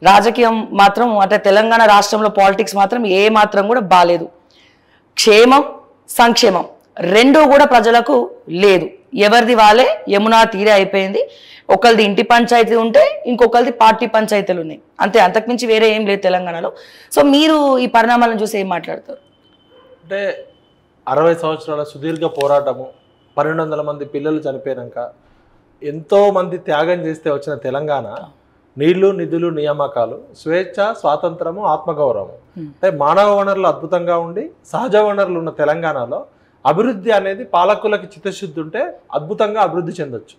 రాజకీయం మాత్రం అంటే తెలంగాణ రాష్ట్రంలో పాలిటిక్స్ మాత్రం ఏ మాత్రం కూడా బాలేదు. క్షేమం సంక్షేమం రెండూ కూడా ప్రజలకు లేదు. ఎవరిది వాళ్ళే యమునా తీరే అయిపోయింది. ఒకరిది ఇంటి పంచాయతీ ఉంటే ఇంకొకరిది పార్టీ పంచాయతీలు ఉన్నాయి అంతే, అంతకుమించి వేరే ఏం లేదు తెలంగాణలో. సో మీరు ఈ పరిణామాలను చూసి ఏం మాట్లాడతారు? అంటే 60 సంవత్సరాల సుదీర్ఘ పోరాటము, 1200 మంది పిల్లలు చనిపోయాక ఎంతో మంది త్యాగం చేస్తే వచ్చిన తెలంగాణ నీళ్లు నిధులు నియామకాలు స్వేచ్ఛ స్వాతంత్రము ఆత్మగౌరవం అంటే మానవ వనరులు అద్భుతంగా ఉండి సహజ వనరులు ఉన్న తెలంగాణలో అభివృద్ధి అనేది పాలకులకి చిత్తశుద్ధి ఉంటే అద్భుతంగా అభివృద్ధి చెందొచ్చు.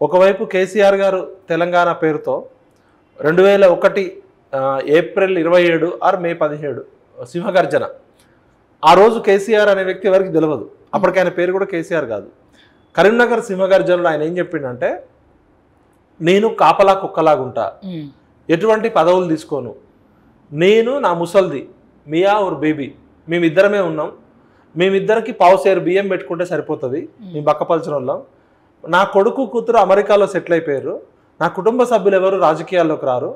ఒకవైపు కేసీఆర్ గారు తెలంగాణ పేరుతో 2001 ఏప్రిల్ 27 ఆర్ మే 17 సింహగర్జన. ఆ రోజు కేసీఆర్ అనే వ్యక్తి ఎవరికి తెలియదు, అప్పటికి ఆయన పేరు కూడా కేసీఆర్ కాదు. కరీంనగర్ సింహగర్జనలో ఆయన ఏం చెప్పిండంటే, నేను కాపలా కుక్కలాగుంటా, ఎటువంటి పదవులు తీసుకోను, నేను నా ముసల్ది మియా ఊర్ బేబీ మేమిద్దరమే ఉన్నాం, మేమిద్దరికి పావుసేరు బియ్యం పెట్టుకుంటే సరిపోతుంది, మేము బక్కపలచిన వాళ్ళం, నా కొడుకు కూతురు అమెరికాలో సెటిల్ అయిపోయారు, నా కుటుంబ సభ్యులు ఎవరు రాజకీయాల్లోకి రారు,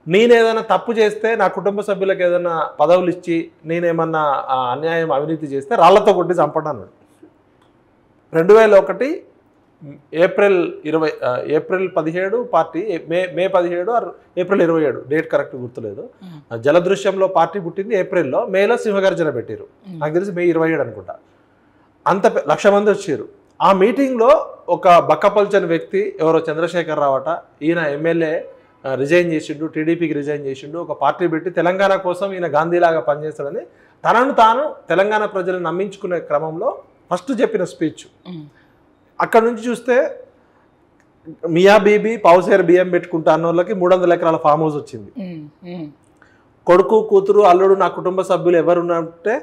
నేనేదైనా తప్పు చేస్తే నా కుటుంబ సభ్యులకు ఏదైనా పదవులు ఇచ్చి నేనేమన్నా అన్యాయం అవినీతి చేస్తే రాళ్లతో కొట్టి చంపడం అన్నాడు. 2001 ఏప్రిల్ 17 పార్టీ మే 17 ఏప్రిల్ 27 డేట్ కరెక్ట్ గుర్తులేదు. జలదృశ్యంలో పార్టీ పుట్టింది ఏప్రిల్లో, మేలో సింహగర్జన పెట్టారు, నాకు తెలిసి మే 27 అనుకుంటా. అంత 1,00,000 మంది వచ్చారు. ఆ మీటింగ్లో ఒక బక్కపల్చని వ్యక్తి ఎవరో చంద్రశేఖర్ రావట, ఈయన ఎమ్మెల్యే రిజైన్ చేసిండు, టీడీపీకి రిజైన్ చేసిండు, ఒక పార్టీ పెట్టి తెలంగాణ కోసం ఈయన గాంధీలాగా పనిచేస్తాడని తనను తాను తెలంగాణ ప్రజలను నమ్మించుకునే క్రమంలో ఫస్ట్ చెప్పిన స్పీచ్. అక్కడ నుంచి చూస్తే మియా బీబీ పావుసేరు బియ్యం పెట్టుకుంటా అన్న వాళ్ళకి 300 ఎకరాల ఫామ్ హౌస్ వచ్చింది. కొడుకు కూతురు అల్లుడు నా కుటుంబ సభ్యులు ఎవరు ఉన్నట్టే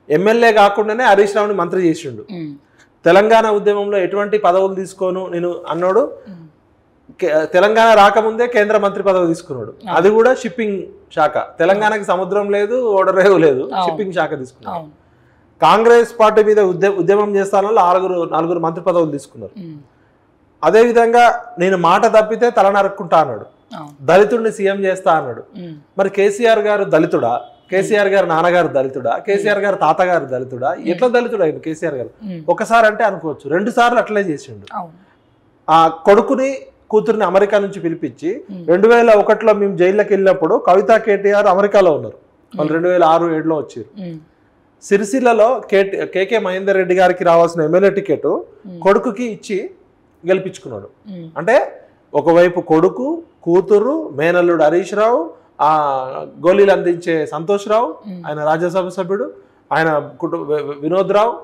ఎమ్మెల్యే కాకుండానే హరీష్ రావుని మంత్రి చేసిండు. తెలంగాణ ఉద్యమంలో ఎటువంటి పదవులు తీసుకోను నేను అన్నాడు. తెలంగాణ రాకముందే కేంద్ర మంత్రి పదవి తీసుకున్నాడు, అది కూడా షిప్పింగ్ శాఖ. తెలంగాణకి సముద్రం లేదు, ఓడరేవు లేదు, షిప్పింగ్ శాఖ తీసుకున్నాడు. కాంగ్రెస్ పార్టీ మీద ఉద్యమం చేస్తానో నలుగురు మంత్రి పదవులు తీసుకున్నారు. అదేవిధంగా నేను మాట తప్పితే తల నరుక్కుంటా అన్నాడు, దళితుడిని సీఎం చేస్తా అన్నాడు. మరి కేసీఆర్ గారు దళితుడా? కేసీఆర్ గారు నాన్నగారు దళితుడా? కేసీఆర్ గారు తాతగారు దళితుడా? ఎట్లా దళితుడు ఆయన కేసీఆర్ గారు? ఒకసారి అంటే అనుకోవచ్చు, 2 సార్లు అట్లే చేసిండు. ఆ కొడుకుని కూతురిని అమెరికా నుంచి పిలిపించి 2001లో మేము జైల్లోకి వెళ్ళినప్పుడు కవిత కేటీఆర్ అమెరికాలో ఉన్నారు, వాళ్ళు 2006-7లో వచ్చారు. సిరిసిల్లలో కేకే మహేందర్ రెడ్డి గారికి రావాల్సిన ఎమ్మెల్యే టికెట్ కొడుకుకి ఇచ్చి గెలిపించుకున్నాడు. అంటే ఒకవైపు కొడుకు కూతురు మేనల్లుడు హరీష్ రావు, ఆ గోళీలు అందించే సంతోష్ రావు ఆయన రాజ్యసభ సభ్యుడు, ఆయన వినోద్ రావు,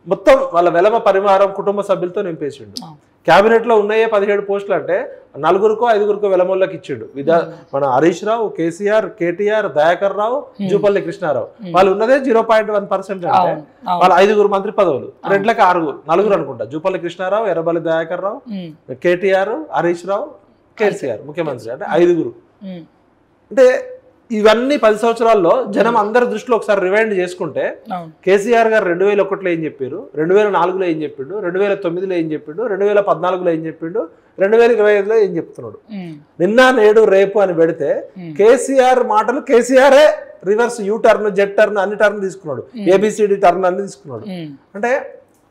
మొత్తం వాళ్ళ వెలమ పరివారం కుటుంబ సభ్యులతో నింపేసిండు. క్యాబినెట్ లో ఉన్నాయే 17 పోస్టులు అంటే 4-5 వెలమోళ్ళకి ఇచ్చిండు. మన హరీష్ రావు, కేసీఆర్, కేటీఆర్, దయాకర్ రావు, జూపల్లి కృష్ణారావు, వాళ్ళు ఉన్నదే 0.1% అంటే వాళ్ళ 5 మంత్రి పదవులు, 2కి 4 అనుకుంటా. జూపల్లి కృష్ణారావు, ఎర్రబల్లి దయాకర్ రావు, కేటీఆర్, హరీష్ రావు, కేసీఆర్ ముఖ్యమంత్రి అంటే 5. అంటే ఇవన్నీ 10 సంవత్సరాల్లో జనం అందరి దృష్టిలో ఒకసారి రివైండ్ చేసుకుంటే కేసీఆర్ గారు 2001లో ఏం చెప్పారు, 2004లో ఏం చెప్పిండు, 2009లో ఏం చెప్పిండు, 2014లో ఏం చెప్పిండు, 2025లో ఏం చెప్తున్నాడు, నిన్న నేడు రేపు అని పెడితే కేసీఆర్ మాటలు కేసీఆరే reverse U turn Z turn అన్ని టర్న్ తీసుకున్నాడు, ఏబిసిడి టర్న్ అన్ని తీసుకున్నాడు. అంటే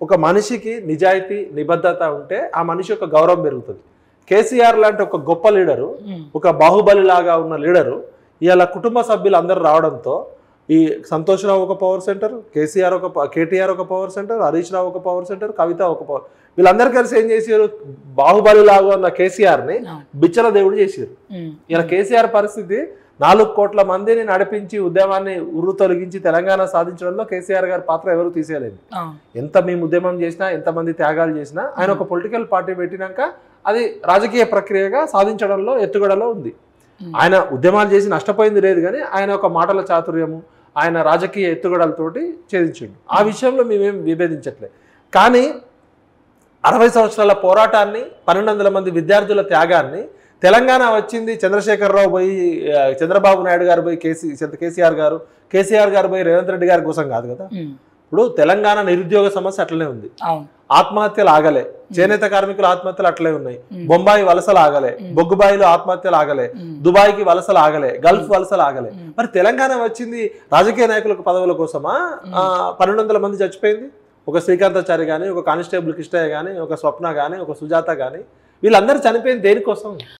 ఒక మనిషికి నిజాయితీ నిబద్ధత ఉంటే ఆ మనిషి యొక్క గౌరవం పెరుగుతుంది. కేసీఆర్ లాంటి ఒక గొప్ప లీడరు, ఒక బాహుబలి లాగా ఉన్న లీడరు ఇలా కుటుంబ సభ్యులు అందరూ రావడంతో ఈ సంతోష్ రావు ఒక పవర్ సెంటర్, కేటీఆర్ ఒక పవర్ సెంటర్, హరీష్ రావు ఒక పవర్ సెంటర్, కవిత ఒక పవర్, వీళ్ళందరూ కలిసి ఏం చేసారు, బాహుబలి లాగా ఉన్న కేసీఆర్ని బిచ్చల దేవుడు చేసారు. ఇలా కేసీఆర్ పరిస్థితి 4 కోట్ల మందిని నడిపించి ఉద్యమాన్ని తొలగించి తెలంగాణ సాధించడంలో కేసీఆర్ గారి పాత్ర ఎవరు తీసేయలేదు. ఎంత మేము ఉద్యమం చేసినా, ఎంతమంది త్యాగాలు చేసినా ఆయన ఒక పొలిటికల్ పార్టీ పెట్టినాక అది రాజకీయ ప్రక్రియగా సాధించడంలో ఎత్తుగడలో ఉంది. ఆయన ఉద్యమాలు చేసి నష్టపోయింది లేదు, కానీ ఆయన ఒక మాటల చాతుర్యము, ఆయన రాజకీయ ఎత్తుగడలతోటి ఛేదించిండు. ఆ విషయంలో మేమేం విభేదించట్లేదు. కానీ 60 సంవత్సరాల పోరాటాన్ని, 1200 మంది విద్యార్థుల త్యాగాన్ని, తెలంగాణ వచ్చింది చంద్రశేఖరరావు పోయి చంద్రబాబు నాయుడు గారు పోయి కేసీఆర్ గారు పోయి రేవంత్ రెడ్డి గారి కోసం కాదు కదా. ఇప్పుడు తెలంగాణ నిరుద్యోగ సమస్య అట్లనే ఉంది, అవును ఆత్మహత్యలు ఆగలే, చేనేత కార్మికుల ఆత్మహత్యలు అట్లే ఉన్నాయి, బొంబాయి వలసలు ఆగలే, బొగ్గుబాయిలో ఆత్మహత్యలు ఆగలే, దుబాయ్కి వలసలు ఆగలే, గల్ఫ్ వలసలు ఆగలే. మరి తెలంగాణ వచ్చింది రాజకీయ నాయకులకు పదవుల కోసమా? 1200 మంది చచ్చిపోయింది. ఒక శ్రీకాంతాచారి కానీ, ఒక కానిస్టేబుల్ కిష్టయ్య కానీ, ఒక స్వప్న కానీ, ఒక సుజాత కానీ, వీళ్ళందరూ చనిపోయింది దేనికోసం?